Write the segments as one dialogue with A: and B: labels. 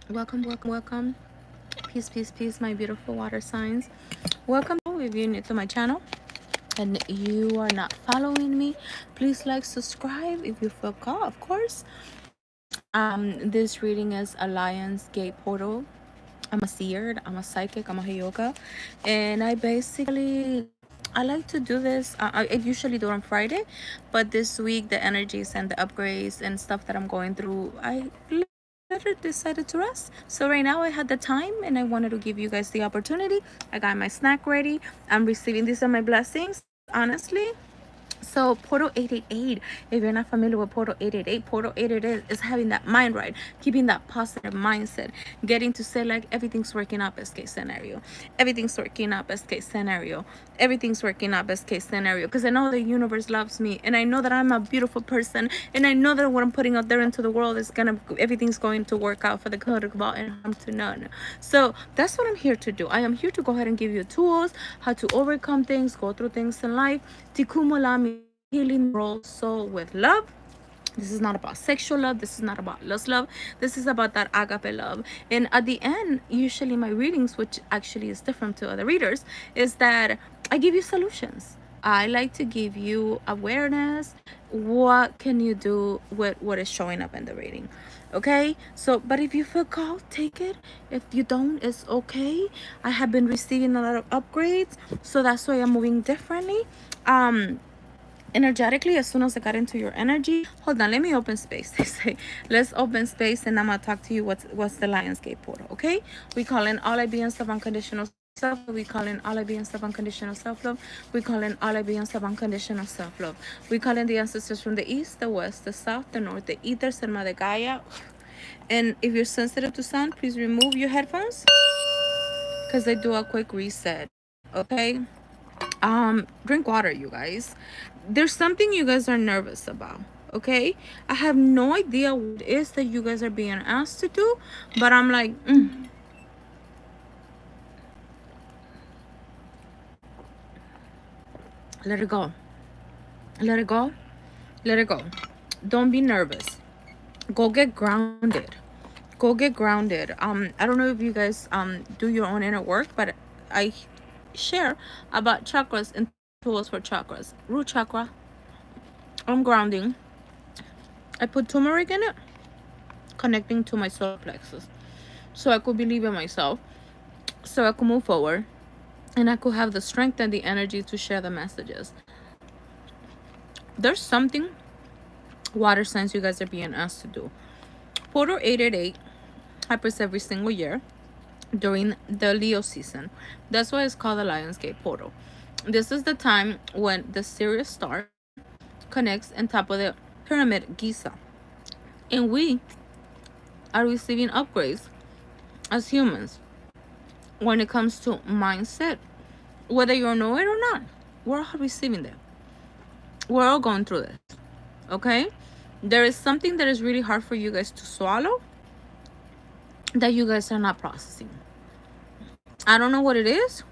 A: Welcome, welcome, welcome. Peace, peace, peace, my beautiful water signs. Welcome. If you're new to my channel and you are not following me, please like, subscribe if you feel called, of course. This reading is a Lion's Gate portal. I'm a seer, I'm a psychic, I'm a HEYOKA, and I like to do this. I usually do it on Friday, but this week the energies and the upgrades and stuff that I'm going through, I later decided to rest. So right now I had the time and I wanted to give you guys the opportunity. I got my snack ready. I'm receiving these are my blessings, honestly. So Portal 888, if you're not familiar with Portal 888, Portal 888 is having that mind right, keeping that positive mindset, getting to say like everything's working out best case scenario. Everything's working out best case scenario. Everything's working out best case scenario. Because I know the universe loves me and I know that I'm a beautiful person and I know that what I'm putting out there into the world is everything's going to work out for the good of all and harm to none. So that's what I'm here to do. I am here to go ahead and give you tools, how to overcome things, go through things in life. Tikkun Olam, healing the world soul with love. This is not about sexual love. This is not about lust love. This is about that agape love. And at the end, usually my readings, which actually is different to other readers, is that I give you solutions. I like to give you awareness. What can you do with what is showing up in the reading? Okay, so but if you feel called, take it. If you don't, it's okay. I have been receiving a lot of upgrades, so that's why I'm moving differently. Energetically, as soon as I got into your energy, hold on, let me open space. They say let's open space and I'm gonna talk to you what's the Lion's Gate portal. Okay, we call in all I beings of unconditional self. We call in all I beings of unconditional self-love. We call in all I beings of unconditional self-love. We call in the ancestors from the east, the west, the south, the north, the ethers, and Mother Gaia. And if you're sensitive to sound, please remove your headphones because they do a quick reset. Okay, drink water, you guys. There's something you guys are nervous about. Okay, I have no idea what it is that you guys are being asked to do, but I'm like, let it go, let it go, let it go. Don't be nervous. Go get grounded. Go get grounded. I don't know if you guys do your own inner work, but I share about chakras and tools for chakras. Root chakra, I'm grounding. I put turmeric in it, connecting to my solar plexus, so I could believe in myself, so I could move forward, and I could have the strength and the energy to share the messages. There's something, water signs, you guys are being asked to do. Portal 888 happens every single year during the Leo season. That's why it's called the Lion's Gate portal. This is the time when the Sirius star connects on top of the pyramid Giza, and we are receiving upgrades as humans when it comes to mindset, whether you know it or not. We're all receiving that. We're all going through this. Okay, there is something that is really hard for you guys to swallow that you guys are not processing. I don't know what it is,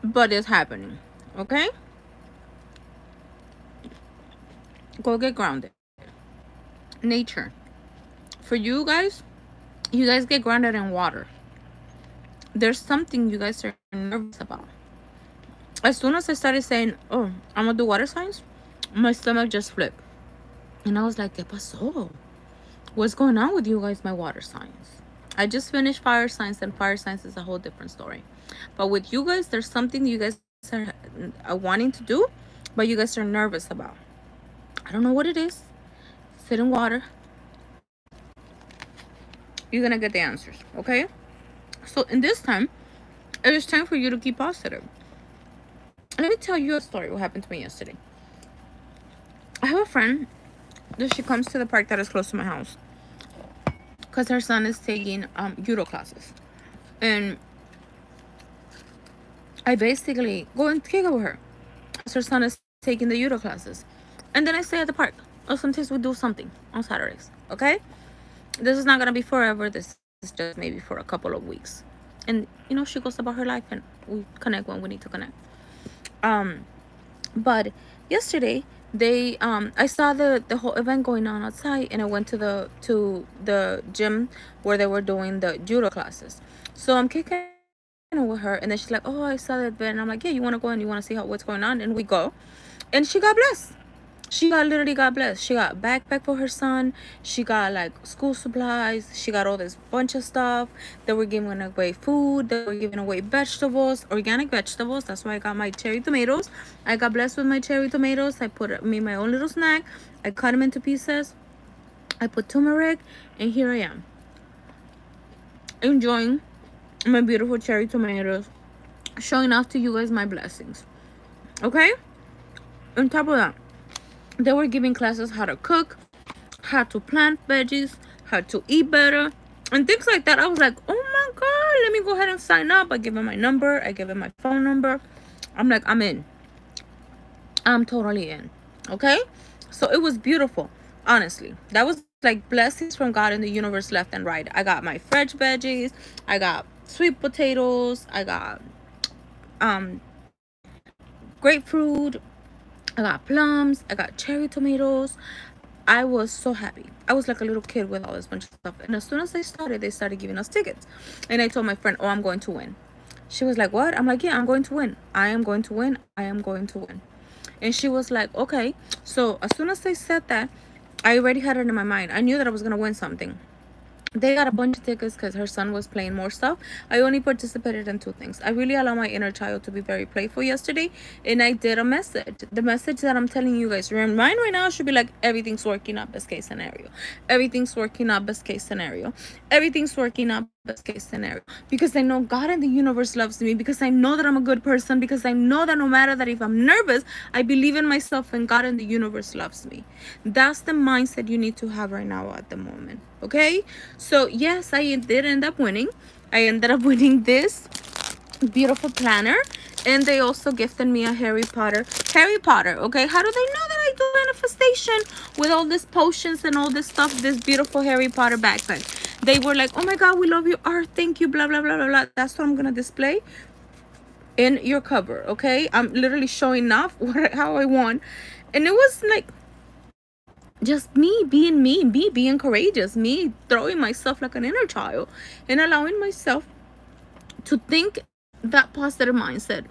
A: but it's happening. Okay, go get grounded. Nature, for you guys get grounded in water. There's something you guys are nervous about. As soon as I started saying, oh, I'm gonna do water signs, my stomach just flipped. And I was like, ¿Qué pasó? What's going on with you guys, my water signs? I just finished fire signs, and fire signs is a whole different story. But with you guys, there's something you guys are wanting to do, but you guys are nervous about. I don't know what it is. Sit in water. You're gonna get the answers, okay? So in this time, it is time for you to keep positive. Let me tell you a story. What happened to me yesterday? I have a friend that she comes to the park that is close to my house because her son is taking judo classes, and I basically go and kick it with her as her son is taking the judo classes, and then I stay at the park. Or sometimes we do something on Saturdays. Okay, this is not gonna be forever. This is just maybe for a couple of weeks, and you know, she goes about her life and we connect when we need to connect. But yesterday They I saw the whole event going on outside, and I went to the gym where they were doing the judo classes. So I'm kicking it with her, and then she's like, oh, I saw that event, and I'm like, yeah, you want to go and you want to see what's going on, and we go, and she got blessed. She got literally got blessed. She got a backpack for her son. She got like school supplies. She got all this bunch of stuff. They were giving away food. They were giving away vegetables, organic vegetables. That's why I got my cherry tomatoes. I got blessed with my cherry tomatoes. I made my own little snack. I cut them into pieces. I put turmeric, and here I am enjoying my beautiful cherry tomatoes, showing off to you guys my blessings. Okay. On top of that, they were giving classes how to cook, how to plant veggies, how to eat better, and things like that. I was like, oh my God, let me go ahead and sign up. I give him my number. I give him my phone number. I'm like, I'm in. I'm totally in. Okay? So it was beautiful. Honestly. That was like blessings from God in the universe left and right. I got my fresh veggies. I got sweet potatoes. I got grapefruit. I got plums. I got cherry tomatoes. I was so happy. I was like a little kid with all this bunch of stuff. And as soon as they started giving us tickets. And I told my friend, oh, I'm going to win. She was like, what? I'm like, yeah, I'm going to win. I am going to win. I am going to win. And she was like, okay. So as soon as they said that, I already had it in my mind. I knew that I was going to win something. They got a bunch of tickets because her son was playing more stuff. I only participated in 2 things. I really allowed my inner child to be very playful yesterday, and I did a message. The message that I'm telling you guys, mine right now should be like, everything's working out, best case scenario. Everything's working out, best case scenario. Everything's working out, best case scenario. Because I know God and the universe loves me. Because I know that I'm a good person. Because I know that no matter that if I'm nervous, I believe in myself, and God and the universe loves me. That's the mindset you need to have right now at the moment. Okay, so yes, I did end up winning. I ended up winning this beautiful planner, and they also gifted me a Harry Potter. Okay, how do they know that I do manifestation with all these potions and all this stuff? This beautiful Harry Potter backpack. They were like, oh my God, we love your art, thank you, blah blah blah blah blah. That's what I'm gonna display in your cover. Okay, I'm literally showing off how I won, and it was like just me being courageous, me throwing myself like an inner child and allowing myself to think that positive mindset,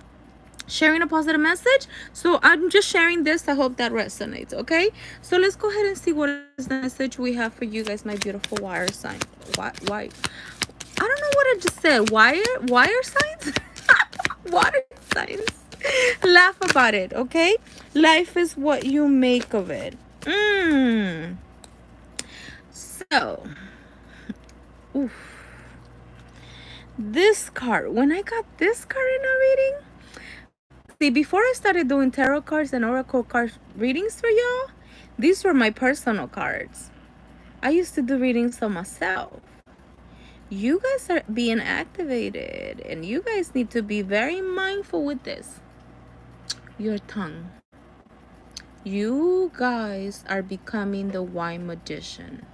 A: sharing a positive message. So I'm just sharing this. I hope that resonates. Okay, so let's go ahead and see what is the message we have for you guys, my beautiful wire sign. Why I don't know what I just said. Wire signs. Water signs. Laugh about it. Okay, life is what you make of it. So, oof. This card, when I got this card in a reading, see, before I started doing tarot cards and oracle card readings for y'all, these were my personal cards. I used to do readings for myself. You guys are being activated, and you guys need to be very mindful with this. Your tongue. You guys are becoming the wine magician.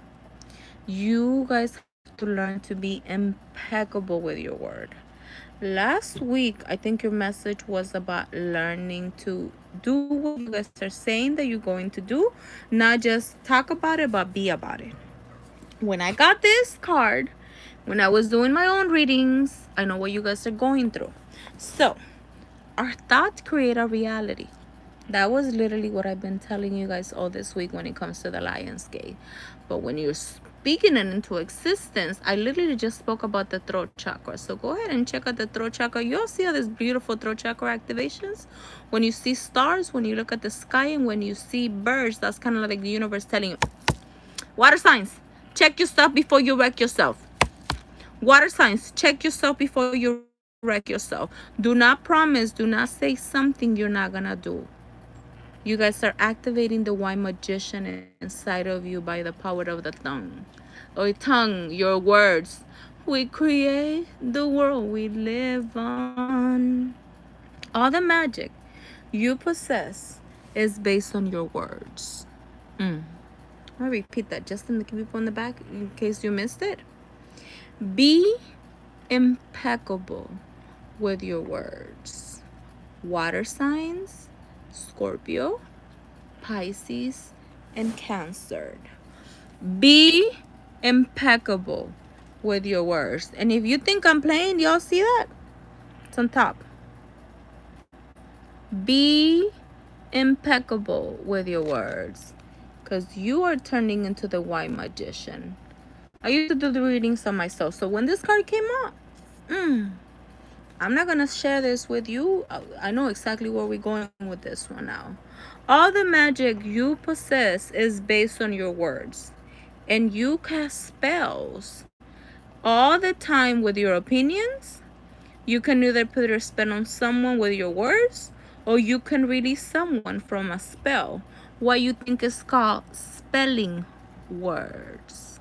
A: You guys have to learn to be impeccable with your word. Last week, I think your message was about learning to do what you guys are saying that you're going to do, not just talk about it, but be about it. When I got this card, when I was doing my own readings, I know what you guys are going through. So, our thoughts create a reality. That was literally what I've been telling you guys all this week when it comes to the Lion's Gate. But when you're speaking it into existence, I literally just spoke about the throat chakra. So go ahead and check out the throat chakra. You all see all these beautiful throat chakra activations? When you see stars, when you look at the sky, and when you see birds, that's kind of like the universe telling you, water signs, check yourself before you wreck yourself. Water signs, check yourself before you wreck yourself. Do not promise, do not say something you're not gonna do. You guys are activating the wine magician inside of you by the power of the tongue. Or tongue, your words. We create the world we live on. All the magic you possess is based on your words. I'll repeat that just in the people in the back in case you missed it. Be impeccable with your words. Water signs, Scorpio, Pisces, and Cancer. Be impeccable with your words. And if you think I'm playing, y'all see that? It's on top. Be impeccable with your words, because you are turning into the white magician. I used to do the readings on myself. So when this card came out, I'm not going to share this with you. I know exactly where we're going with this one now. All the magic you possess is based on your words. And you cast spells all the time with your opinions. You can either put a spell on someone with your words, or you can release someone from a spell. What you think is called spelling words.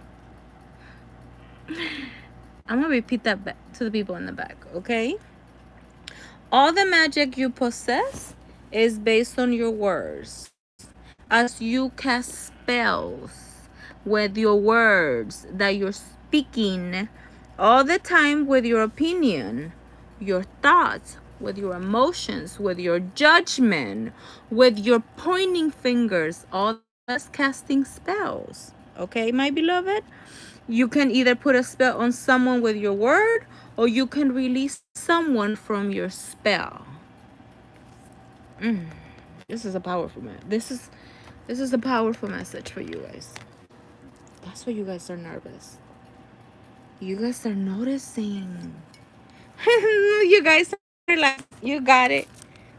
A: I'm going to repeat that back to the people in the back, okay? All the magic you possess is based on your words. As you cast spells with your words that you're speaking all the time with your opinion, your thoughts, with your emotions, with your judgment, with your pointing fingers, all that's casting spells. Okay, my beloved? You can either put a spell on someone with your word, or you can release someone from your spell. This is a powerful this is a powerful message for you guys. That's why you guys are nervous. You guys are noticing. You guys are like, you got it.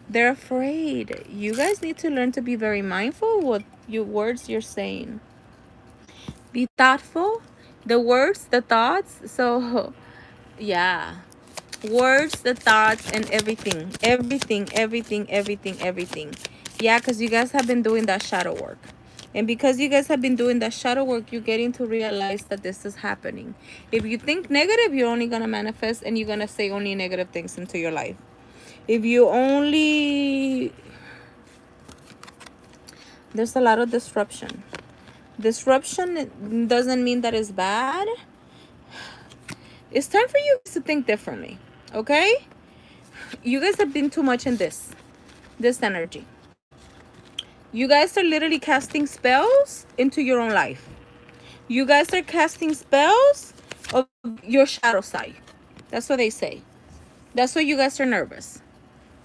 A: They're afraid. You guys need to learn to be very mindful with your words you're saying. Be thoughtful. The words, the thoughts. So, yeah. Words, the thoughts, and everything. Everything. Yeah, because you guys have been doing that shadow work. And because you guys have been doing that shadow work, you're getting to realize that this is happening. If you think negative, you're only going to manifest, and you're going to say only negative things into your life. If you only... There's a lot of disruption. Disruption doesn't mean that it's bad. It's time for you to think differently, okay? You guys have been too much in this energy. You guys are literally casting spells into your own life. You guys are casting spells of your shadow side. That's what they say. That's why you guys are nervous.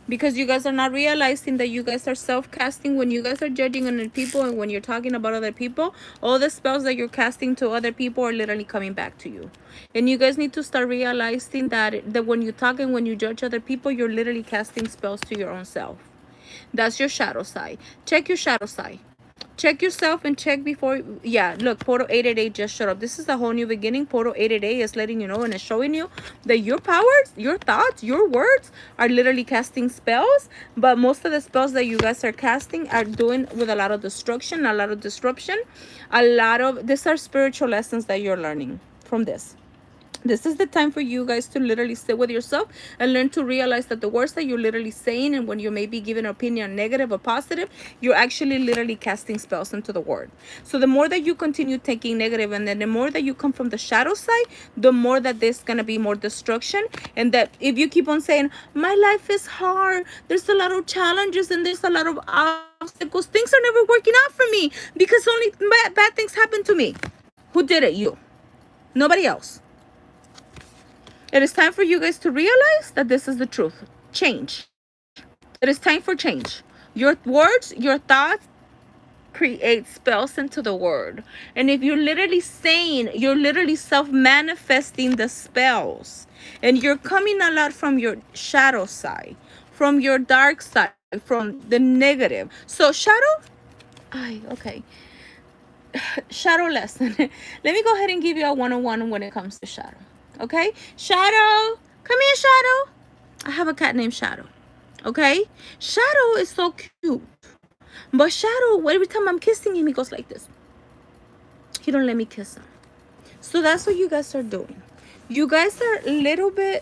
A: Because you guys are not realizing that you guys are self-casting. When you guys are judging other people and when you're talking about other people, all the spells that you're casting to other people are literally coming back to you. And you guys need to start realizing that when you talk and when you judge other people, you're literally casting spells to your own self. That's your shadow side. Check your shadow side. Check yourself and check before. Yeah, look, Portal 888 just showed up. This is a whole new beginning. Portal 888 is letting you know and it's showing you that your powers, your thoughts, your words are literally casting spells. But most of the spells that you guys are casting are doing with a lot of destruction, a lot of disruption, these are spiritual lessons that you're learning from this. This is the time for you guys to literally sit with yourself and learn to realize that the words that you're literally saying, and when you may be giving an opinion negative or positive, you're actually literally casting spells into the word. So the more that you continue taking negative, and then the more that you come from the shadow side, the more that there's going to be more destruction. And that if you keep on saying, my life is hard, there's a lot of challenges and there's a lot of obstacles, things are never working out for me because only bad things happen to me. Who did it? You. Nobody else. It is time for you guys to realize that this is the truth. Change. It is time for change. Your words, your thoughts create spells into the word. And if you're literally saying, you're literally self-manifesting the spells. And you're coming a lot from your shadow side, from your dark side, from the negative. So shadow, okay. Shadow lesson. Let me go ahead and give you a one-on-one when it comes to shadow. Okay, Shadow, come here, Shadow. I have a cat named Shadow. Okay, Shadow is so cute, but Shadow, every time I'm kissing him, he goes like this. He don't let me kiss him. So that's what you guys are doing. You guys are literally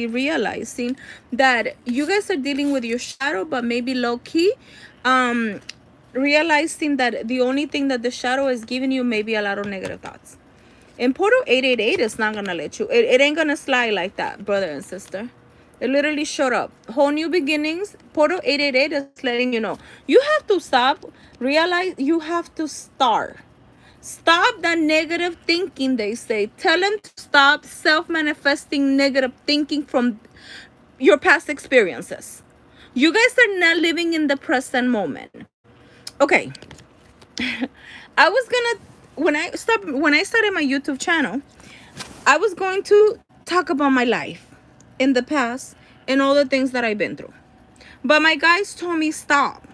A: realizing that you guys are dealing with your shadow, but maybe low key, realizing that the only thing that the shadow is giving you may be a lot of negative thoughts. And Portal 888 is not going to let you. It ain't going to slide like that, brother and sister. It literally showed up. Whole new beginnings. Portal 888 is letting you know. You have to stop. Realize you have to start. Stop that negative thinking, they say. Tell them to stop self-manifesting negative thinking from your past experiences. You guys are not living in the present moment. Okay. I was gonna when I started my YouTube channel, I was going to talk about my life in the past and all the things that I've been through. But my guys told me stop.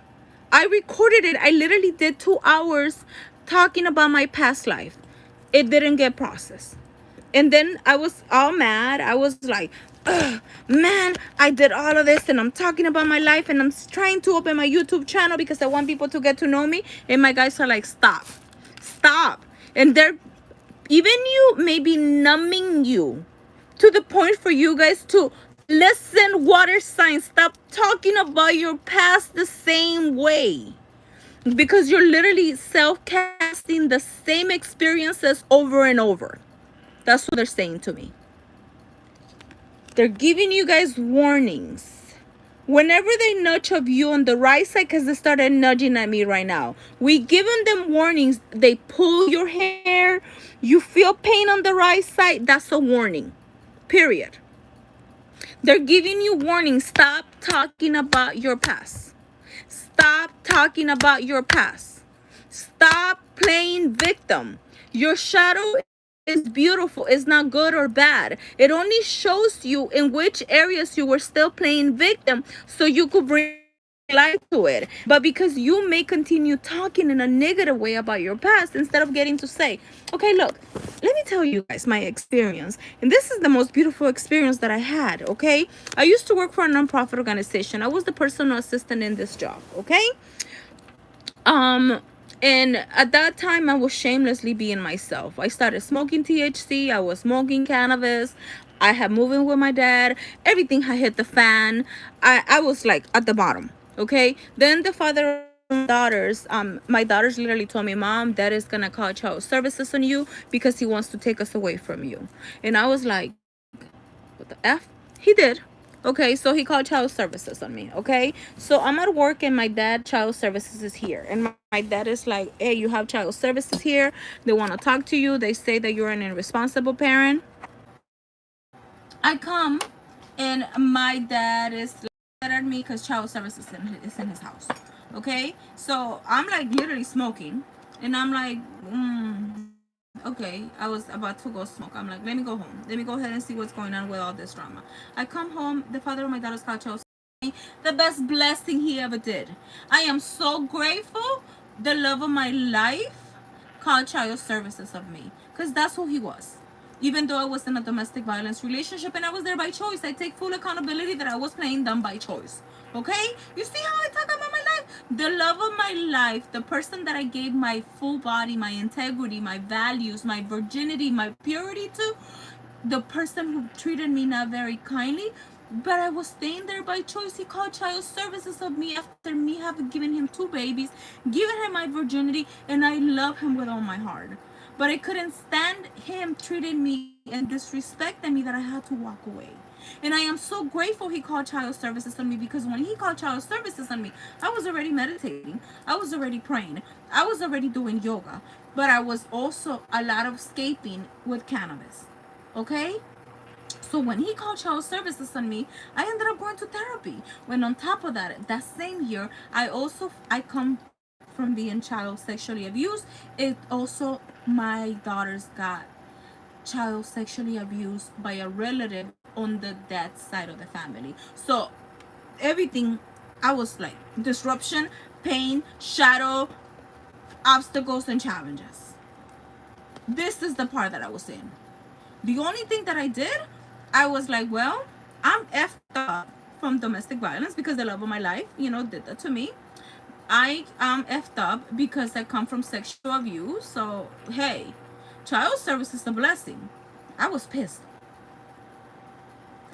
A: I recorded it. I literally did 2 hours talking about my past life. It didn't get processed. And then I was all mad. I was like, ugh, man, I did all of this and I'm talking about my life and I'm trying to open my YouTube channel because I want people to get to know me. And my guys are like, stop. Stop. And they're even you maybe numbing you to the point for you guys to listen, water signs. Stop talking about your past the same way. Because you're literally self-casting the same experiences over and over. That's what they're saying to me. They're giving you guys warnings. Whenever they nudge of you on the right side, because they started nudging at me right now. We giving them warnings. They pull your hair. You feel pain on the right side. That's a warning. Period. They're giving you warnings. Stop talking about your past. Stop talking about your past. Stop playing victim. Your shadow is beautiful. It's not good or bad. It only shows you in which areas you were still playing victim so you could bring light to it. But because you may continue talking in a negative way about your past instead of getting to say, okay, look, let me tell you guys my experience. And this is the most beautiful experience that I had, okay? I used to work for a nonprofit organization. I was the personal assistant in this job, okay? And at that time, I was shamelessly being myself. I started smoking THC. I was smoking cannabis. I had moved in with my dad. Everything had hit the fan. I was like at the bottom. Okay. Then the father of my daughters literally told me, Mom, Dad is gonna call child services on you because he wants to take us away from you. And I was like, what the F? He did. Okay, so he called child services on me. Okay, so I'm at work and my dad child services is here, and my dad is like, hey, you have child services here. They want to talk to you. They say that you're an irresponsible parent. I come and my dad is mad at me because child services is in his house. Okay, so I'm like literally smoking, and I'm like, okay, I was about to go smoke. I'm like, let me go home. Let me go ahead and see what's going on with all this drama. I come home. The father of my daughter's called chose the best blessing he ever did. I am so grateful. The love of my life called child services of me, because that's who he was. Even though I was in a domestic violence relationship and I was there by choice, I take full accountability that I was playing dumb by choice. Okay? You see how I talk about my life? The love of my life, the person that I gave my full body, my integrity, my values, my virginity, my purity to, the person who treated me not very kindly, but I was staying there by choice. He called child services of me after me having given him 2 babies, given him my virginity, and I love him with all my heart. But I couldn't stand him treating me and disrespecting me that I had to walk away. And I am so grateful he called child services on me, because when he called child services on me, I was already meditating. I was already praying. I was already doing yoga. But I was also a lot of escaping with cannabis. Okay? So when he called child services on me, I ended up going to therapy. When on top of that, that same year, I come from being child sexually abused. It also, my daughters got child sexually abused by a relative on the dad's side of the family. So everything, I was like disruption, pain, shadow, obstacles, and challenges. This is the part that I was in. The only thing that I did, I was like, well, I'm effed up from domestic violence because the love of my life, did that to me. I am effed up because I come from sexual abuse. So, hey, child service is a blessing. I was pissed.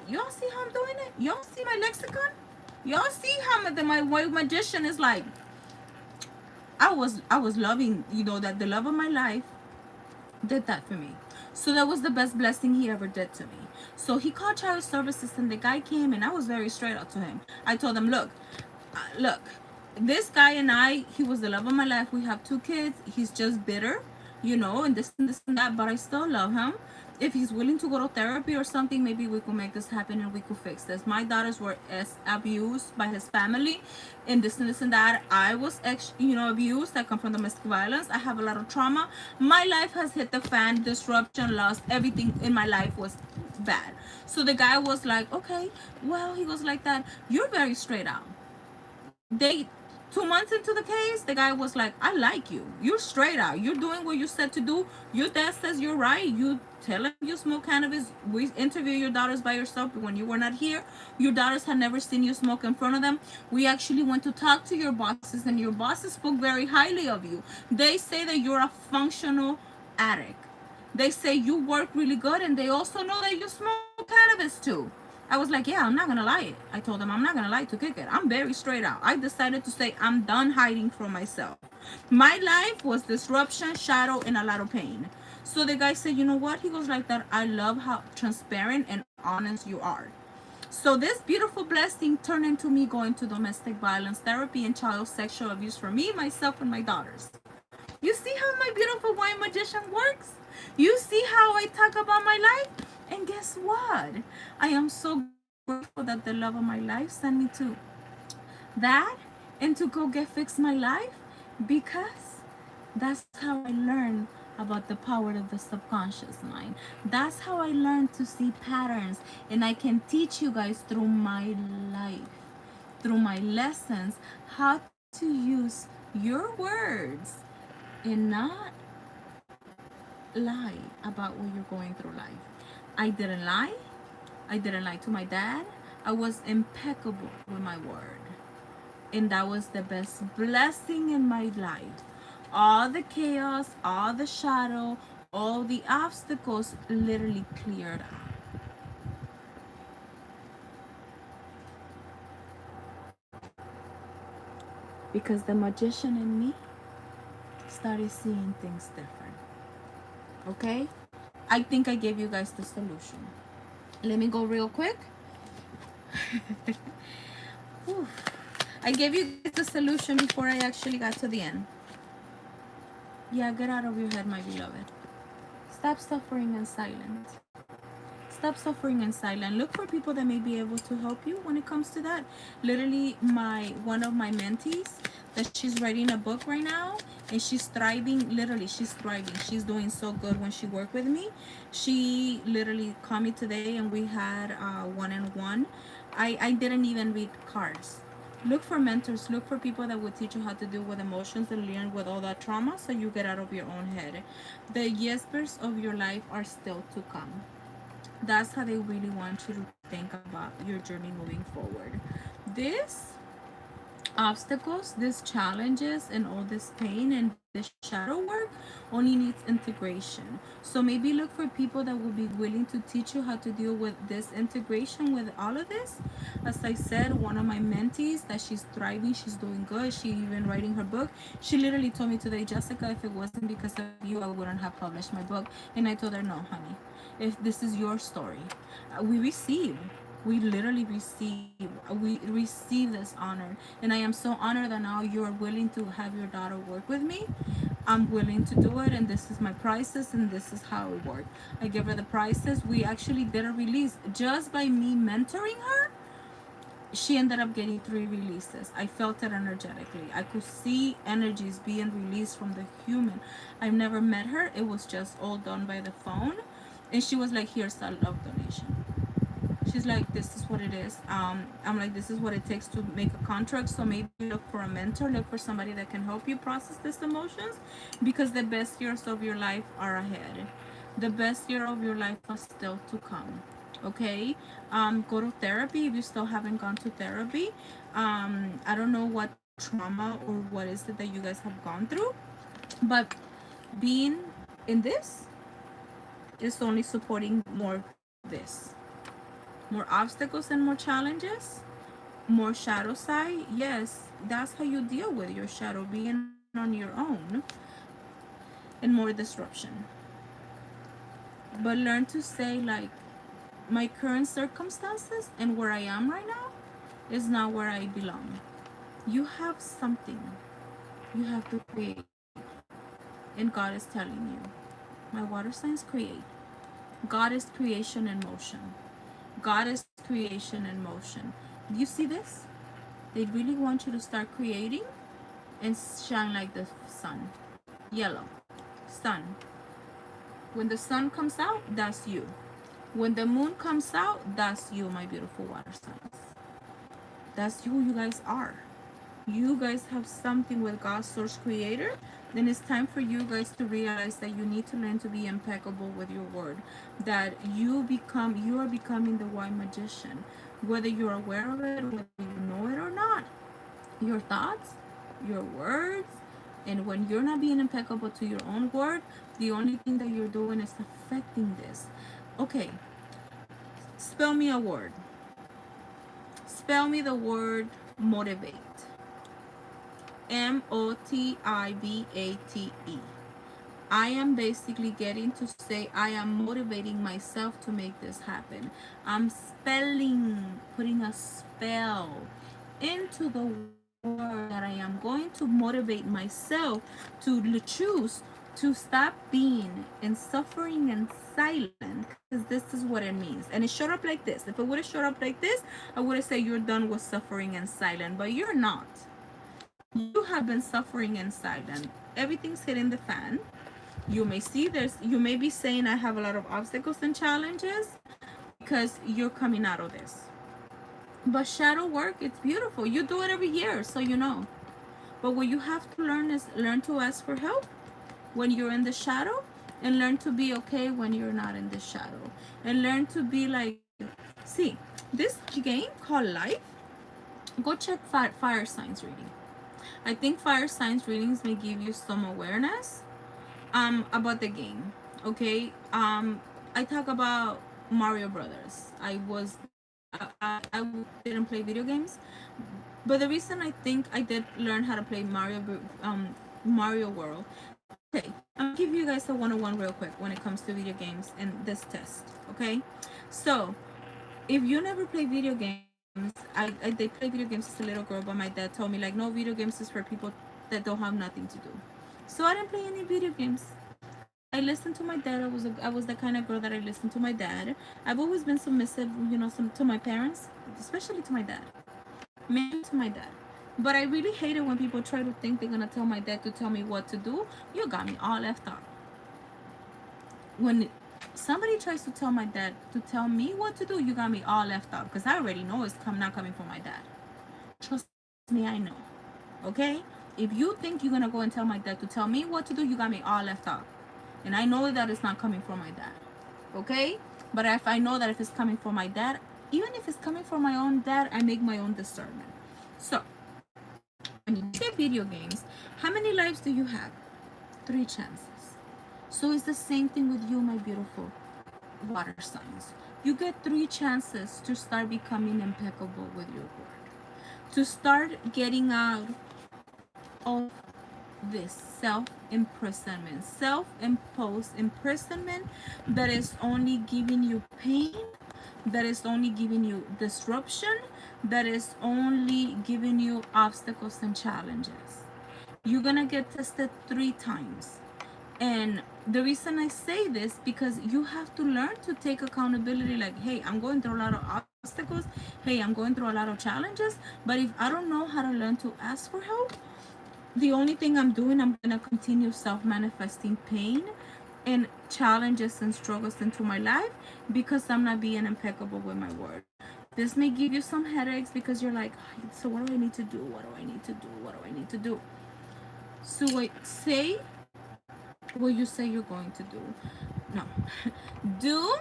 A: Y'all see how I'm doing it? Y'all see my lexicon? Y'all see how my white magician is like, I was loving, that the love of my life did that for me. So that was the best blessing he ever did to me. So he called child services, and the guy came, and I was very straight up to him. I told him, look, this guy and I, he was the love of my life. We have 2 kids. He's just bitter, and this and that, but I still love him. If he's willing to go to therapy or something, maybe we could make this happen and we could fix this. My daughters were abused by his family, and this and that. I was abused. I come from domestic violence. I have a lot of trauma. My life has hit the fan. Disruption, loss, everything in my life was bad. So the guy was like, okay, well, he was like that. You're very straight out. 2 months into the case, the guy was like, I like you. You're straight out. You're doing what you said to do. Your dad says you're right. You tell him you smoke cannabis. We interview your daughters by yourself when you were not here. Your daughters had never seen you smoke in front of them. We actually went to talk to your bosses, and your bosses spoke very highly of you. They say that you're a functional addict. They say you work really good, and they also know that you smoke cannabis too. I was like, yeah, I'm not gonna lie. I told him I'm not gonna lie to kick it. I'm very straight out. I decided to say I'm done hiding from myself. My life was disruption, shadow, and a lot of pain. So the guy said, you know what? He goes like that. I love how transparent and honest you are. So this beautiful blessing turned into me going to domestic violence therapy and child sexual abuse for me, myself, and my daughters. You see how my beautiful white magician works? You see how I talk about my life? And guess what? I am so grateful that the love of my life sent me to that and to go fix my life, because that's how I learned about the power of the subconscious mind. That's how I learned to see patterns, and I can teach you guys through my life, through my lessons, how to use your words and not lie about what you're going through life. I didn't lie. I didn't lie to my dad. I was impeccable with my word. And that was the best blessing in my life. All the chaos, all the shadow, all the obstacles literally cleared out. Because the magician in me started seeing things different. Okay? I think I gave you guys the solution. Let me go real quick. I gave you guys the solution before I actually got to the end. Yeah, get out of your head, my beloved. Stop suffering in silence. Stop suffering in silence. Look for people that may be able to help you when it comes to that. Literally, one of my mentees, that she's writing a book right now, and she's thriving. Literally, she's thriving. She's doing so good when she worked with me. She literally called me today, and we had one-on-one. I didn't even read cards. Look for mentors. Look for people that will teach you how to deal with emotions and learn with all that trauma, so you get out of your own head. The yesers of your life are still to come. That's how they really want you to think about your journey moving forward. This obstacles, these challenges, and all this pain and this shadow work only needs integration. So maybe look for people that will be willing to teach you how to deal with this integration with all of this. As I said, one of my mentees, that she's thriving, she's doing good, she even writing her book. She literally told me today, Jessica, if it wasn't because of you, I wouldn't have published my book. And I told her, no, honey, if this is your story, we literally receive this honor, and I am so honored that now you're willing to have your daughter work with me. I'm willing to do it, and this is my prices, and this is how it worked. I give her the prices. We actually did a release just by me mentoring her. She ended up getting 3 releases. I felt it energetically. I could see energies being released from the human. I've never met her. It was just all done by the phone, and she was like, here's a love donation. She's like, this is what it is. I'm like, this is what it takes to make a contract. So maybe look for a mentor, look for somebody that can help you process these emotions, because the best years of your life are ahead. The best year of your life are still to come. Okay? Go to therapy if you still haven't gone to therapy. I don't know what trauma or what is it that you guys have gone through, but being in this is only supporting more this. More obstacles and more challenges, more shadow side. Yes, that's how you deal with your shadow, being on your own, and more disruption. but learn to say like, my current circumstances and where I am right now is not where I belong. You have something you have to create, and God is telling you. My water signs create. God is creation in motion. God is creation in motion. You see this? They really want you to start creating and shine like the sun. Yellow. Sun. When the sun comes out, that's you. When the moon comes out, that's you, my beautiful water signs. That's who you guys are. You guys have something with God's source creator. Then it's time for you guys to realize that you need to learn to be impeccable with your word. That you are becoming the white magician. Whether you're aware of it, whether you know it or not. Your thoughts, your words, and when you're not being impeccable to your own word, the only thing that you're doing is affecting this. Okay, spell me a word. Spell me the word motivate. motivate. I am basically getting to say I am motivating myself to make this happen. I'm putting a spell into the word that I am going to motivate myself to choose to stop being in suffering and silent, because this is what it means. And it showed up like this. If it would have showed up like this, I would have said you're done with suffering and silent, but you're not. You have been suffering in silence. Everything's hitting the fan. You may be saying I have a lot of obstacles and challenges because you're coming out of this. But shadow work, it's beautiful. You do it every year, so you know. But what you have to learn is learn to ask for help when you're in the shadow, and learn to be okay when you're not in the shadow. And learn to be like, see, this game called life, go check fire signs reading. I think fire signs readings may give you some awareness about the game. Okay, I talk about Mario Brothers. I didn't play video games, but the reason I think I did learn how to play Mario World. Okay, I'll give you guys a 101 real quick when it comes to video games and this test. Okay, so if you never play video games, I did play video games as a little girl, but my dad told me like, no, video games is for people that don't have nothing to do. So I didn't play any video games. I listened to my dad. I was the kind of girl that I listened to my dad. I've always been submissive, to my parents, especially to my dad. Mainly to my dad. But I really hate it when people try to think they're gonna tell my dad to tell me what to do. You got me all left out. When somebody tries to tell my dad to tell me what to do, you got me all left out, because I already know it's not coming from my dad. Trust me, I know. Okay? If you think you're gonna go and tell my dad to tell me what to do, you got me all left out. And I know that it's not coming from my dad. Okay? But if I know that if it's coming from my dad, even if it's coming from my own dad, I make my own discernment. So, when you play video games, how many lives do you have? 3 chances. So it's the same thing with you, my beautiful water signs. You get 3 chances to start becoming impeccable with your word. To start getting out of this self-imprisonment, self-imposed imprisonment that is only giving you pain, that is only giving you disruption, that is only giving you obstacles and challenges. You're gonna get tested 3 times. And the reason I say this, because you have to learn to take accountability. Like, hey, I'm going through a lot of obstacles. Hey, I'm going through a lot of challenges. But if I don't know how to learn to ask for help, the only thing I'm doing, I'm going to continue self-manifesting pain and challenges and struggles into my life because I'm not being impeccable with my word. This may give you some headaches because you're like, so what do I need to do? What do I need to do? What do I need to do? So wait, say what you say you're going to do. No. Do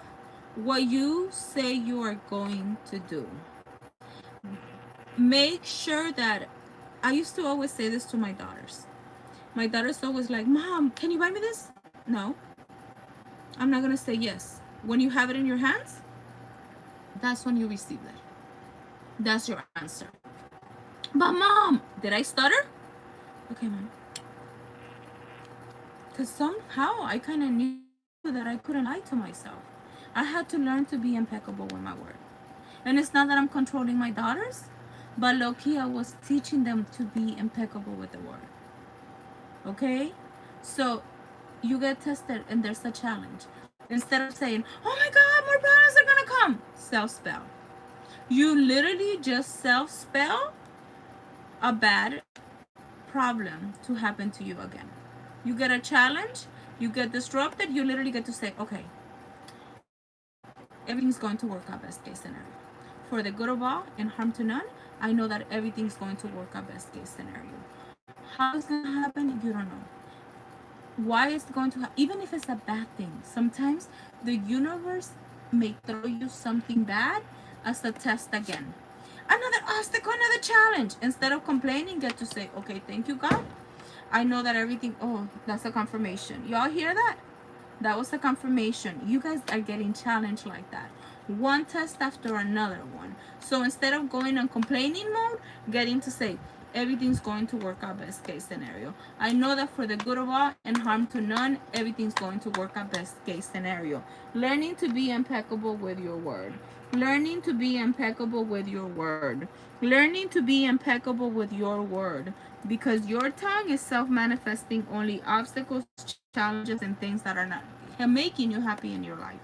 A: what you say you are going to do. Make sure that, I used to always say this to my daughters. My daughter's always like, Mom, can you buy me this? No. I'm not going to say yes. When you have it in your hands, that's when you receive it. That's your answer. But Mom, did I stutter? Okay, Mom. Because somehow I kind of knew that I couldn't lie to myself. I had to learn to be impeccable with my word. And it's not that I'm controlling my daughters, but low-key I was teaching them to be impeccable with the word. Okay? So you get tested and there's a challenge. Instead of saying, oh my God, more problems are gonna come, self-spell. You literally just self-spell a bad problem to happen to you again. You get a challenge, you get disrupted, you literally get to say, okay, everything's going to work out best case scenario. For the good of all and harm to none, I know that everything's going to work out best case scenario. How it's going to happen, you don't know. Why is it going to happen? Even if it's a bad thing, sometimes the universe may throw you something bad as a test again. Another obstacle, another challenge. Instead of complaining, get to say, okay, thank you, God. I know that everything, oh, that's a confirmation. Y'all hear that? That was a confirmation. You guys are getting challenged like that. One test after another one. So instead of going on complaining mode, getting to say, everything's going to work out best case scenario. I know that for the good of all and harm to none, everything's going to work out best case scenario. Learning to be impeccable with your word. Learning to be impeccable with your word. Learning to be impeccable with your word. Because your tongue is self-manifesting only obstacles, challenges, and things that are not making you happy in your life.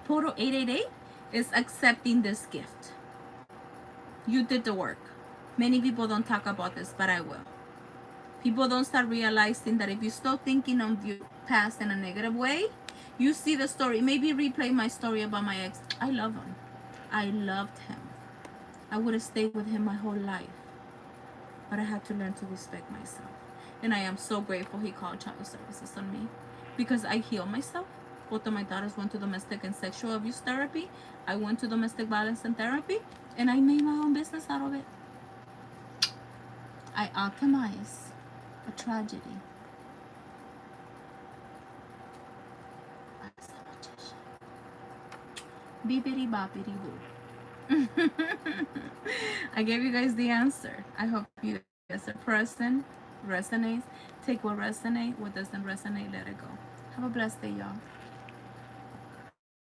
A: Portal 888 is accepting this gift. You did the work. Many people don't talk about this, but I will. People don't start realizing that if you start thinking of your past in a negative way, you see the story. Maybe replay my story about my ex. I love him. I loved him. I would have stayed with him my whole life. But I had to learn to respect myself. And I am so grateful he called child services on me. Because I healed myself. Both of my daughters went to domestic and sexual abuse therapy. I went to domestic violence and therapy. And I made my own business out of it. I alchemized a tragedy. Beepity boppity boo. I gave you guys the answer. I hope you guys are present, resonates. Take what resonates, what doesn't resonate, let it go. Have a blessed day, y'all.